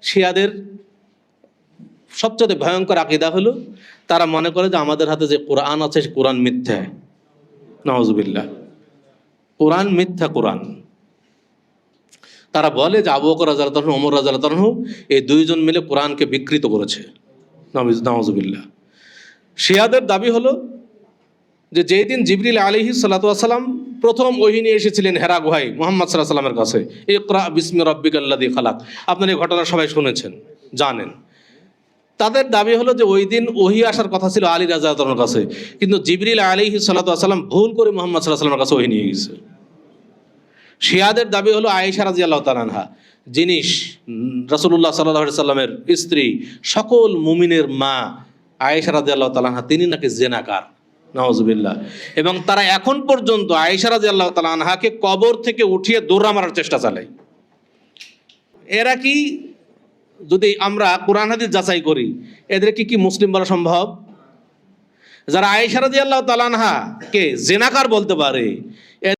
শিয়াদের সবচেয়ে ভয়ঙ্কর আকীদা হলো তারা মনে করে যে আমাদের হাতে যে কোরআন আছে সে কোরআন মিথ্যা। নাউজুবিল্লাহ, কোরআন মিথ্যা কোরআন। তারা বলে যে আবু বকর রাদিয়াল্লাহু তাআলা, ওমর রাদিয়াল্লাহু তাআলা এই দুইজন মিলে কোরআনকে বিকৃত করেছে। নাউজুবিল্লাহ। শিয়াদের দাবি হলো যে যেই দিন জিবরিল আলাইহিস সালাতু ওয়াস সালাম প্রথম ওহী নিয়ে এসেছিলেন হেরা গুহায় মুহাম্মদ সাল্লাল্লাহু আলাইহি ওয়াসাল্লামের কাছে, ইকরা বিসমি রাব্বিকাল্লাযী খালাক, আপনারা এই ঘটনা সবাই শুনেছেন, জানেন। তাদের দাবি হলো যে ওই দিন ওহী আসার কথা ছিল আলী রাদিয়াল্লাহু তাআলার কাছে, কিন্তু জিবরিল আলাইহিস সালাতু ওয়াস সালাম ভুল করে মুহাম্মদ সাল্লাল্লাহু আলাইহি ওয়াসাল্লামের কাছে ওহী নিয়ে গেছে। শিয়াদের দাবি হলো আয়েশা রাদিয়াল্লাহু তাআলা আনহা, যিনি রাসূলুল্লাহ সাল্লাল্লাহু আলাইহি সাল্লামের স্ত্রী, সকল মুমিনের মা আয়েশা রাদিয়াল্লাহু তাআলা আনহা, তিনি নাকি জিনাকার। নাউজুবিল্লাহ। এবং তারা এখন পর্যন্ত আয়েশা রাদিয়াল্লাহু তাআলা আনহাকে কবর থেকে উঠিয়ে দৌড়া মারার চেষ্টা চালায়। এরা কি, যদি আমরা কোরআন হাদিস যাচাই করি, এদেরকে কি মুসলিম বলা সম্ভব? যারা আয়েশা রাদিয়াল্লাহু তাআলা আনহাকে জিনাকার বলতে পারে,